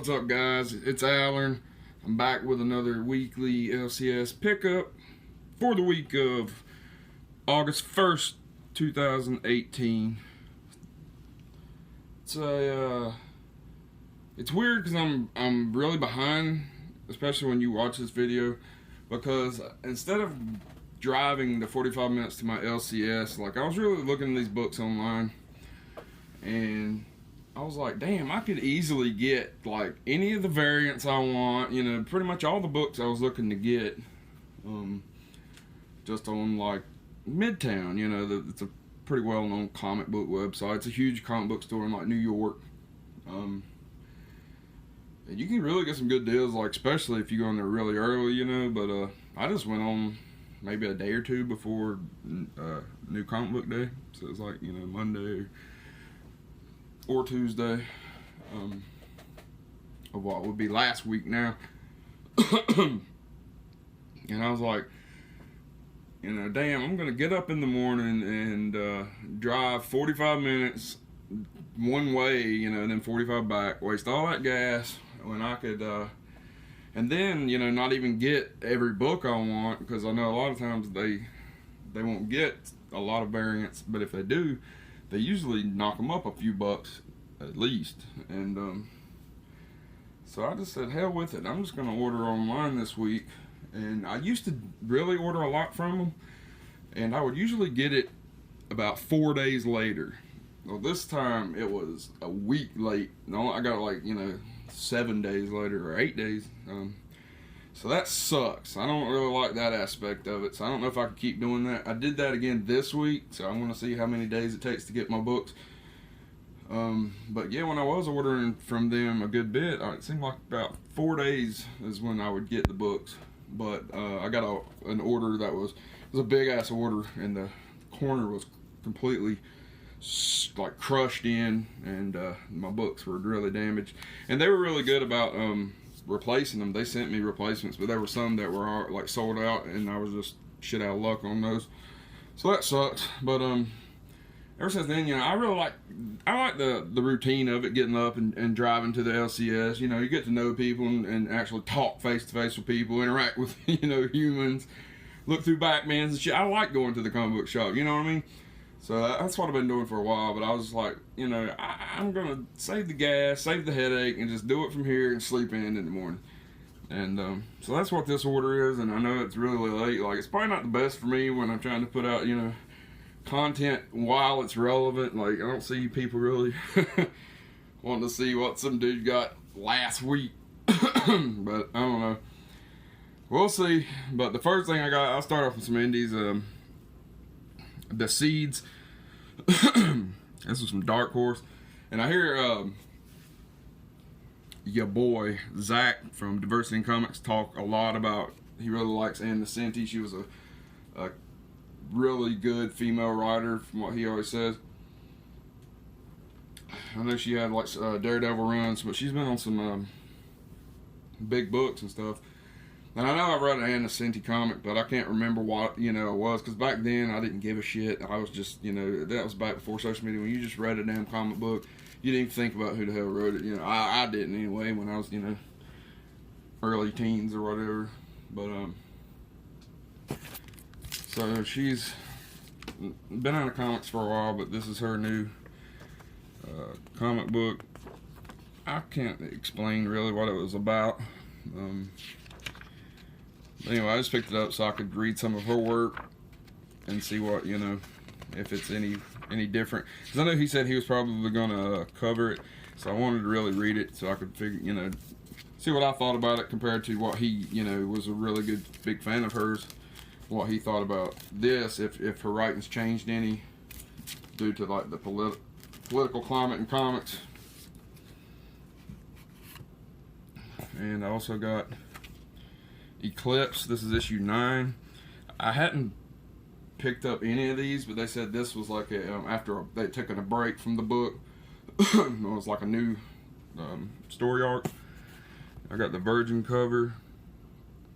What's up, guys? It's Alan. I'm back with another weekly LCS pickup for the week of August 1st, 2018. It's weird because I'm really behind, especially when you watch this video, because instead of driving the 45 minutes to my LCS, like, I was really looking at these books online, and I was like, damn, I could easily get like any of the variants I want, you know, pretty much all the books I was looking to get, just on like Midtown, you know, it's a pretty well-known comic book website. It's a huge comic book store in like New York. And you can really get some good deals, like especially if you go in there really early, you know. But I just went on maybe a day or two before New Comic Book Day, so it's like, you know, Monday or Tuesday of what would be last week now. And I was like, you know, damn, I'm gonna get up in the morning and drive 45 minutes one way, you know, and then 45 back, waste all that gas when I could, and then, you know, not even get every book I want, because I know a lot of times they won't get a lot of variants, but if they do, they usually knock them up a few bucks at least. And so I just said, hell with it, I'm just gonna order online this week. And I used to really order a lot from them, and I would usually get it about 4 days later. Well, this time it was a week late. No, I got it like, you know, 7 days later or 8 days. So that sucks. I don't really like that aspect of it, so I don't know if I can keep doing that. I did that again this week, so I'm going to see how many days it takes to get my books. But yeah, when I was ordering from them a good bit, it seemed like about 4 days is when I would get the books. But I got an order that was a big ass order, and the corner was completely like crushed in, and my books were really damaged. And they were really good about replacing them. They sent me replacements, but there were some that were like sold out, and I was just shit out of luck on those. So that sucked. But ever since then, you know, I like the routine of it, getting up and driving to the LCS. You know, you get to know people and actually talk face to face with people, interact with, you know, humans, look through Backmans and shit. I like going to the comic book shop, you know what I mean? So that's what I've been doing for a while, but I was like, you know, I'm going to save the gas, save the headache, and just do it from here and sleep in the morning. And so that's what this order is, and I know it's really late. Like, it's probably not the best for me when I'm trying to put out, you know, content while it's relevant. Like, I don't see people really wanting to see what some dude got last week. But I don't know. We'll see. But the first thing I'll start off with some indies. The Seeds. This is some Dark Horse. And I hear your boy Zach from Diversity in Comics talk a lot about, he really likes Ann Nocenti. She was a really good female writer, from what he always says. I know she had like Daredevil runs, but she's been on some big books and stuff. And I know I've read an Ann Nocenti comic, but I can't remember what, you know, it was, because back then I didn't give a shit. I was just, you know, that was back before social media. When you just read a damn comic book, you didn't even think about who the hell wrote it. You know, I didn't anyway when I was, you know, early teens or whatever. But so she's been out of comics for a while, but this is her new comic book. I can't explain really what it was about. Anyway, I just picked it up so I could read some of her work and see what, you know, if it's any different. Because I know he said he was probably going to cover it, so I wanted to really read it so I could figure, you know, see what I thought about it compared to what he, you know, was a really good big fan of hers. What he thought about this, if her writing's changed any due to like the political climate in comics. And I also got Eclipse. This is issue 9. I hadn't picked up any of these, but they said this was like after they'd taken a break from the book. It was like a new story arc. I got the Virgin cover,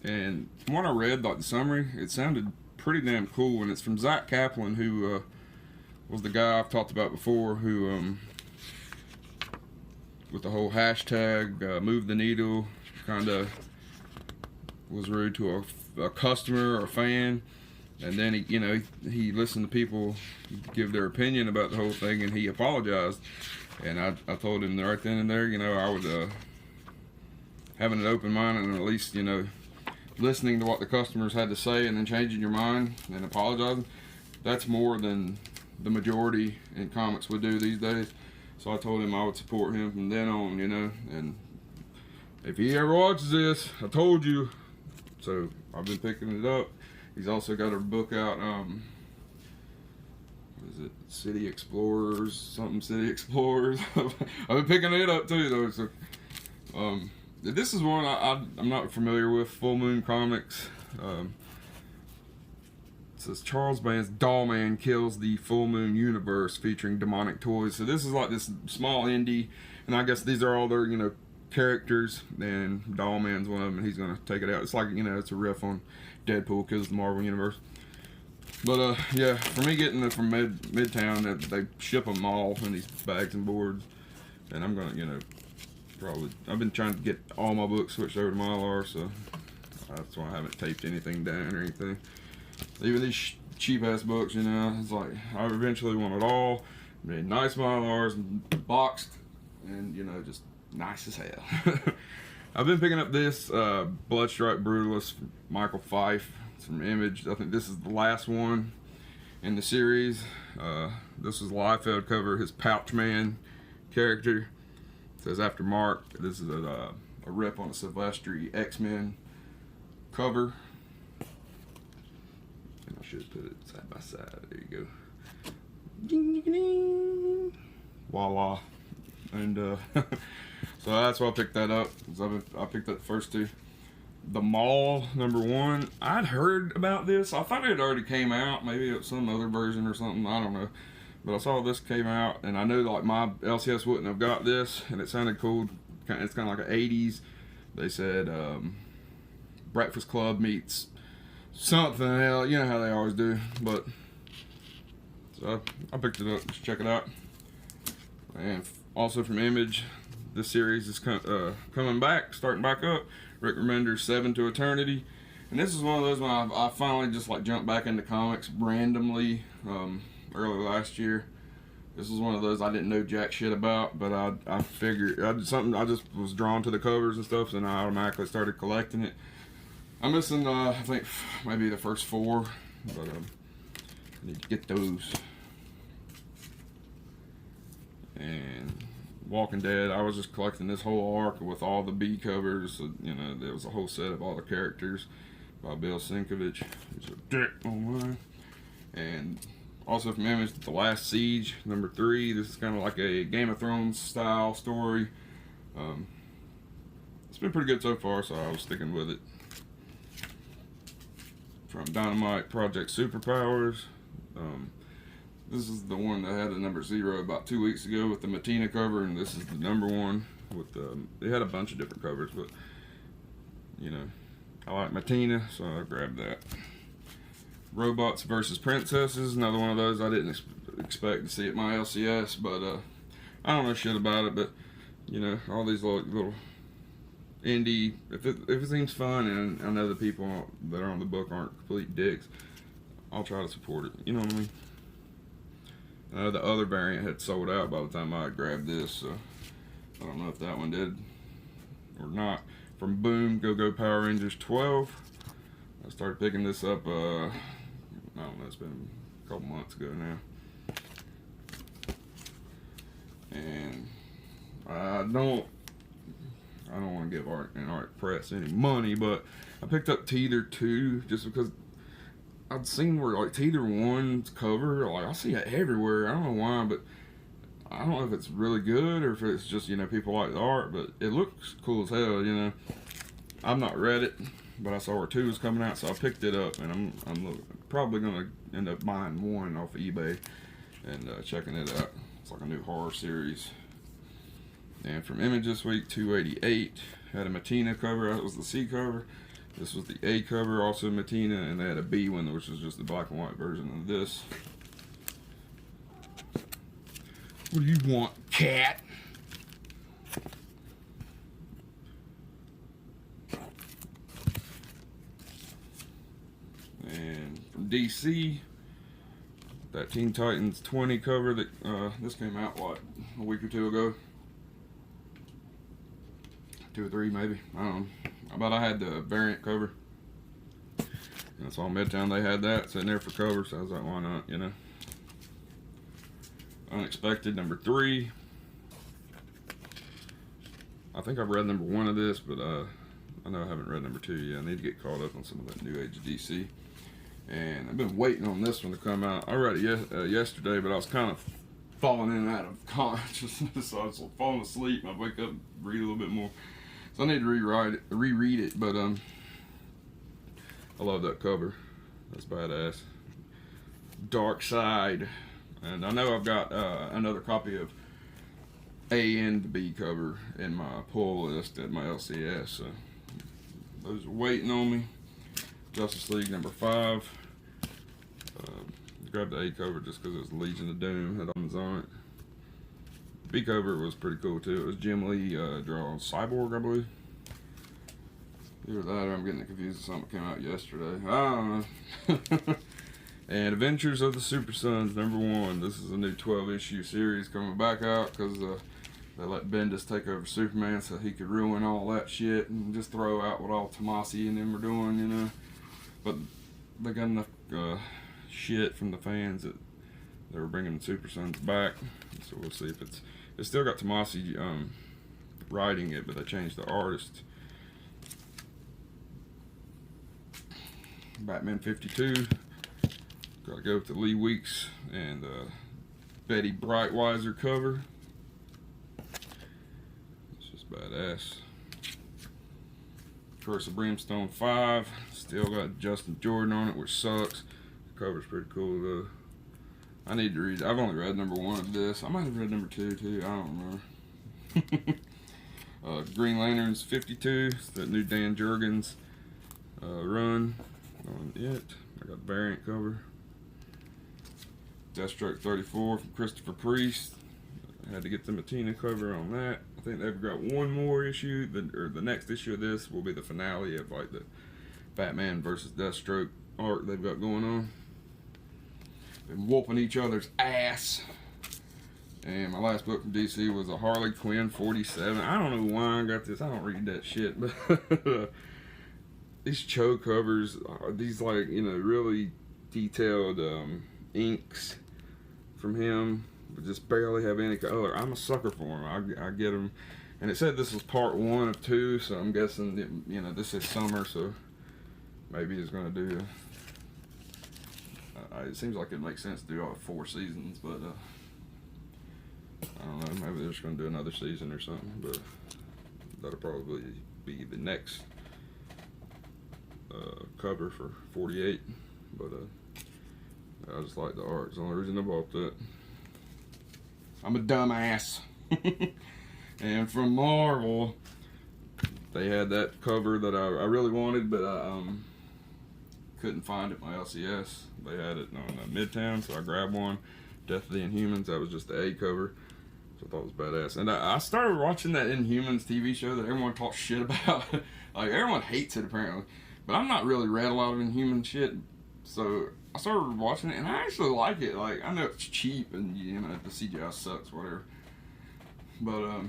and from what I read, like the summary, it sounded pretty damn cool. And it's from Zach Kaplan, who was the guy I've talked about before, who with the whole hashtag move the needle. Kind of was rude to a customer or a fan, and then he listened to people give their opinion about the whole thing, and he apologized. And I told him right then and there, I would having an open mind and at least listening to what the customers had to say and then changing your mind and apologizing. That's more than the majority in comics would do these days. So I told him I would support him from then on, and if he ever watches this, I told you. So I've been picking it up. He's also got a book out, what is it, City Explorers, City Explorers. I've been picking it up too though. So this is one I'm not familiar with, Full Moon Comics. It says Charles Band's Doll Man kills the Full Moon universe featuring demonic toys. So this is like this small indie, and I guess these are all their characters, and Doll Man's one of them, and he's gonna take it out. It's like it's a riff on Deadpool kills the Marvel universe. But yeah, for me getting it from Midtown, they ship them all in these bags and boards, and I'm gonna probably, I've been trying to get all my books switched over to Mylar, so that's why I haven't taped anything down or anything. Even these cheap ass books, it's like I eventually want it all made nice Mylars and boxed, and just nice as hell. I've been picking up this Bloodstrike Brutalist from Michael Fife. It's from Image. I think this is the last one in the series. This was Liefeld cover, his Pouch Man character. It says after Mark. This is a rip on a Silvestri X-Men cover. And I should put it side by side. There you go. Ding, ding, ding. Voila. And so that's why I picked that up. I picked up the first two. The Mall #1. I'd heard about this. I thought it had already came out. Maybe it was some other version or something. I don't know. But I saw this came out, and I knew like my LCS wouldn't have got this, and it sounded cool. It's kind of like an 80s. They said Breakfast Club meets something else. You know how they always do. But so I picked it up. Just check it out. And also from Image, this series is coming back, starting back up. Rick Remender's 7 to Eternity. And this is one of those when I finally just like jumped back into comics randomly early last year. This was one of those I didn't know jack shit about, but I figured I just was drawn to the covers and stuff, and I automatically started collecting it. I'm missing I think maybe the first 4, but I need to get those. And Walking Dead, I was just collecting this whole arc with all the B covers. So, there was a whole set of all the characters by Bill Sienkiewicz. He's a dick online. And also from Image, The Last Siege #3. This is kind of like a Game of Thrones style story. It's been pretty good so far, so I was sticking with it. From Dynamite Project Superpowers. This is the one that had the #0 about 2 weeks ago with the Matina cover, and this is the #1 with they had a bunch of different covers, but I like Matina, so I grabbed that. Robots vs. Princesses, another one of those I didn't expect to see at my LCS, but I don't know shit about it, but all these little indie, if it seems fun, and I know the people that are on the book aren't complete dicks, I'll try to support it. You know what I mean? The other variant had sold out by the time I grabbed this, so I don't know if that one did or not. From Boom, Go Power Rangers 12. I started picking this up, I don't know, it's been a couple months ago now. And I don't want to give Art Press any money, but I picked up Teether 2 just because I'd seen where like Teether 1's cover, like I see it everywhere. I don't know why, but I don't know if it's really good or if it's just people like the art, but it looks cool as hell. I've not read it, but I saw where 2 was coming out, so I picked it up, and I'm probably gonna end up buying 1 off of eBay and checking it out. It's like a new horror series. And from Image this week, 288 had a Matina cover. That was the C cover. This was the A cover, also Matina, and they had a B one, which was just the black and white version of this. What do you want, cat? DC. That Teen Titans 20 cover that this came out what, a week or two ago, 2 or 3 maybe. I don't know. But I had the variant cover, and I saw Midtown they had that sitting there for cover, so I was like, why not, you know. Unexpected number 3. I think I've read number 1 of this, but I know I haven't read number 2 yet. I need to get caught up on some of that New Age DC. And I've been waiting on this one to come out. I read it yesterday, but I was kind of falling in and out of consciousness. So I was falling asleep, and I wake up, read a little bit more. So I need to reread it. But I love that cover. That's badass. Dark Side. And I know I've got another copy of A and the B cover in my pull list at my LCS. So those are waiting on me. Justice League number 5. Grabbed the A cover just because it was Legion of Doom, had arms on it. B cover was pretty cool too. It was Jim Lee drawing Cyborg, I believe. Either that or I'm getting confused with something that came out yesterday. I don't know. And Adventures of the Super Sons number 1. This is a new 12-issue series coming back out because they let Bendis take over Superman so he could ruin all that shit and just throw out what all Tomasi and them were doing, you know. But they got enough shit from the fans that they were bringing the Super Sons back. So we'll see if it's still got Tomasi writing it, but they changed the artist. Batman 52. Gotta go with the Lee Weeks and Betty Brightweiser cover. It's just badass. Curse of Brimstone 5. Still got Justin Jordan on it, which sucks. The cover's pretty cool though. I need to read. I've only read number 1 of this. I might have read number 2 too. I don't remember. Green Lanterns 52. It's that new Dan Jurgens run on it. I got the variant cover. Deathstroke 34 from Christopher Priest. I had to get the Matina cover on that. I think they've got one more issue. The next issue of this will be the finale of like the Batman versus Deathstroke arc they've got going on. Been whooping each other's ass. And my last book from DC was a Harley Quinn 47. I don't know why I got this. I don't read that shit, but these Cho covers are these, like, you know, really detailed inks from him, but just barely have any color. I'm a sucker for them. I get them. And it said this was part 1 of 2, so I'm guessing that, you know, this is summer, so maybe it's going to do it seems like it makes sense to do all 4 seasons, but I don't know, maybe they're just going to do another season or something, but that'll probably be the next cover for 48, but I just like the art. It's the only reason I bought that. I'm a dumbass. And from Marvel, they had that cover that I really wanted, but I couldn't find it at my LCS. They had it on Midtown, so I grabbed one. Death of the Inhumans. That was just the A cover, so I thought it was badass. And I started watching that Inhumans TV show that everyone talks shit about. Like, everyone hates it apparently, but I'm not really read a lot of Inhuman shit, so I started watching it, and I actually like it. Like, I know it's cheap, and you know the CGI sucks, whatever. But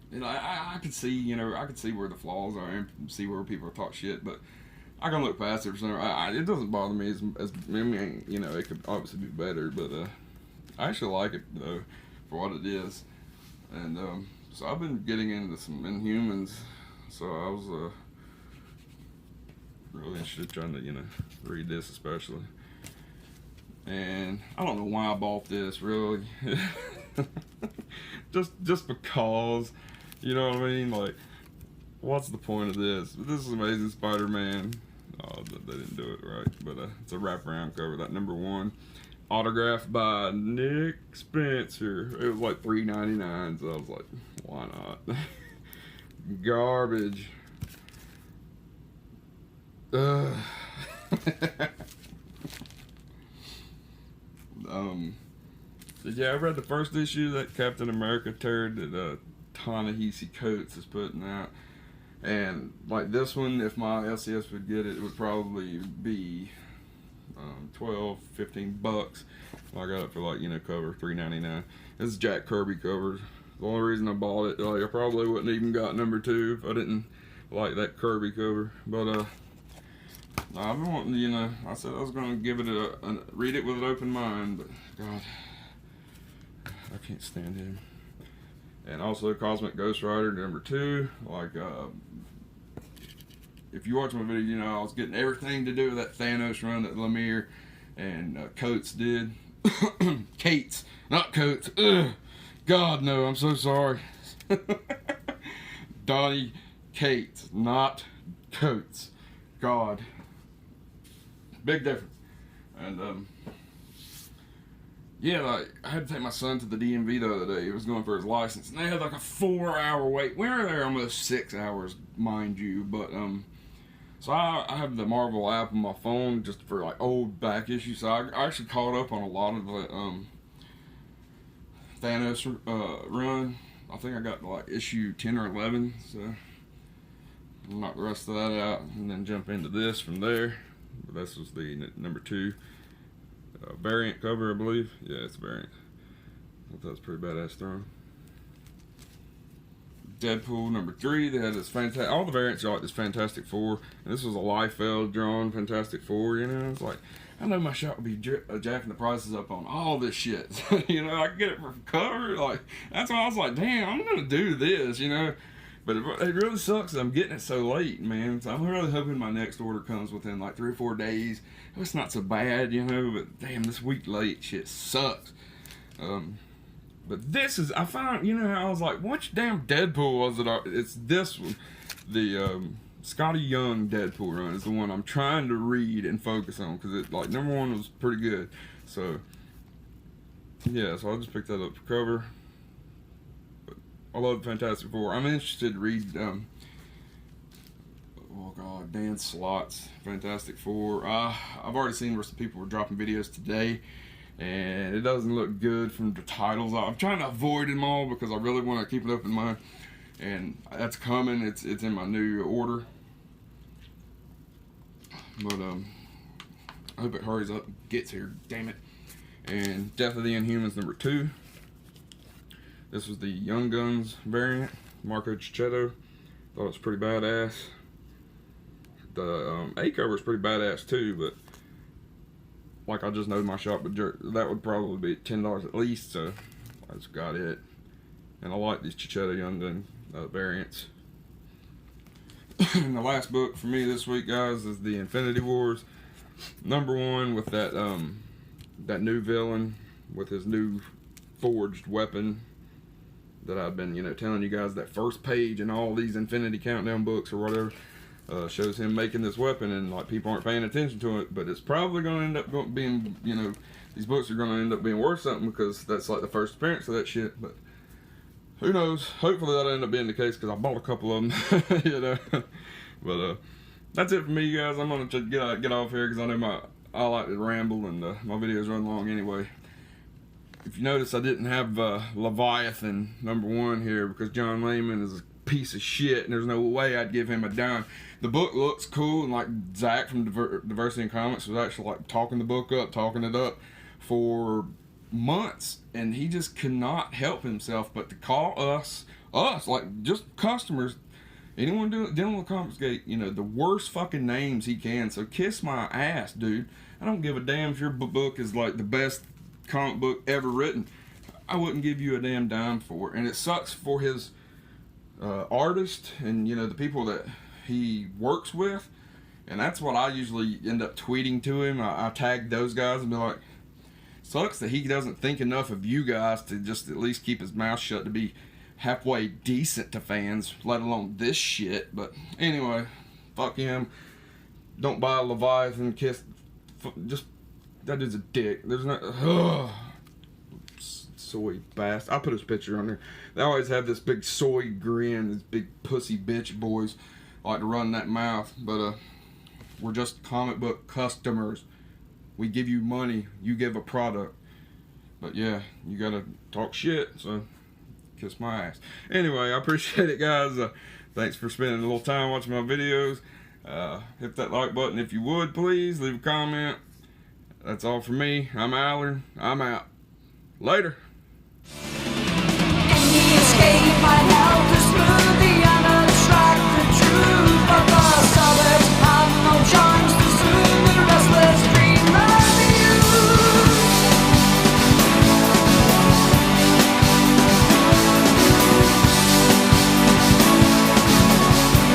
you know, I could see, you know, I could see where the flaws are and see where people talk shit, but I can look past it. It doesn't bother me as I mean, you know, it could obviously be better, but I actually like it though for what it is. And so I've been getting into some Inhumans, so I was really interested trying to, you know, read this especially. And I don't know why I bought this, really. just because, you know what I mean? Like, what's the point of this? This is Amazing Spider-Man. Oh, they didn't do it right, but it's a wraparound cover. That number 1, autographed by Nick Spencer. It was like $3.99, so I was like, why not? Garbage. Yeah, I read the first issue that Captain America turd that Ta-Nehisi Coates is putting out, and like this one, if my LCS would get it, it would probably be 12, 15 bucks. I got it for like, cover $3.99. This is Jack Kirby covers. The only reason I bought it, like, I probably wouldn't even got number 2 if I didn't like that Kirby cover. But I've been wanting, I said I was gonna give it read it with an open mind, but God, I can't stand him. And also Cosmic Ghost Rider number 2. Like, if you watch my video, I was getting everything to do with that Thanos run that Lemire and Coates did. Cates, not Coates. Ugh. God, no, I'm so sorry. Donnie Cates, not Coates. God. Big difference. And, yeah, like, I had to take my son to the DMV the other day. He was going for his license, and they had like a 4-hour wait. We were there almost 6 hours, mind you, but, so I have the Marvel app on my phone just for like old back issues. So I actually caught up on a lot of the Thanos run. I think I got to like issue 10 or 11. So I'll knock the rest of that out and then jump into this from there. But this was the number 2 variant cover, I believe. Yeah, it's a variant. I thought that was pretty badass throwing. Deadpool number 3. They had this fantastic. All the variants are like this Fantastic Four, and this was a Liefeld drawn Fantastic Four. It's like, I know my shop would be jacking the prices up on all this shit. I can get it for cover. Like, that's why I was like, damn, I'm gonna do this. But it really sucks that I'm getting it so late, man. So I'm really hoping my next order comes within like 3 or 4 days. It's not so bad, but damn, this week late shit sucks. But this is, I found, I was like, which damn Deadpool was it? It's this one. The Scotty Young Deadpool run is the one I'm trying to read and focus on, because it, like, number 1 was pretty good. So, yeah, so I just picked that up for cover. But I love Fantastic Four. I'm interested to read, oh God, Dan Slott's Fantastic Four. I've already seen where some people were dropping videos today, and it doesn't look good from the titles. I'm trying to avoid them all because I really want to keep it up in mind, and that's coming. It's in my new order, but I hope it hurries up and gets here, damn it. And Death of the Inhumans number 2. This was the Young Guns variant, Marco Checchetto. Thought it was pretty badass. The A cover is pretty badass too, but like, I just know my shop would that would probably be $10 at least, so I just got it. And I like these Checchetto Young Gun variants. And the last book for me this week, guys, is the Infinity Wars number 1, with that that new villain with his new forged weapon that I've been telling you guys. That first page in all these Infinity Countdown books or whatever shows him making this weapon, and like, people aren't paying attention to it, but it's probably going to end up being, these books are going to end up being worth something, because that's like the first appearance of that shit. But who knows? Hopefully that'll end up being the case, because I bought a couple of them. But that's it for me, guys. I'm gonna get off here, because I know I like to ramble, and my videos run long anyway. If you notice, I didn't have Leviathan number 1 here, because John Layman is a piece of shit, and there's no way I'd give him a dime. The book looks cool, and like, Zach from Diversity in Comics was actually like talking the book up, talking it up for months, and he just could not help himself but to call us like, just customers, anyone dealing with Comicsgate, the worst fucking names he can. So kiss my ass, dude. I don't give a damn if your book is like the best comic book ever written. I wouldn't give you a damn dime for it. And it sucks for his artist and the people that he works with, and that's what I usually end up tweeting to him. I tag those guys and be like, sucks that he doesn't think enough of you guys to just at least keep his mouth shut to be halfway decent to fans, let alone this shit. But anyway, fuck him. Don't buy a Leviathan. Kiss, just, that dude's a dick. There's no soy bastard. I'll put his picture on there. They always have this big soy grin. These big pussy bitch boys like to run that mouth. But we're just comic book customers. We give you money, you give a product. But yeah, you gotta talk shit, so kiss my ass. Anyway, I appreciate it, guys. Thanks for spending a little time watching my videos. Hit that like button if you would, please. Leave a comment. That's all for me. I'm Allard. I'm out. Later.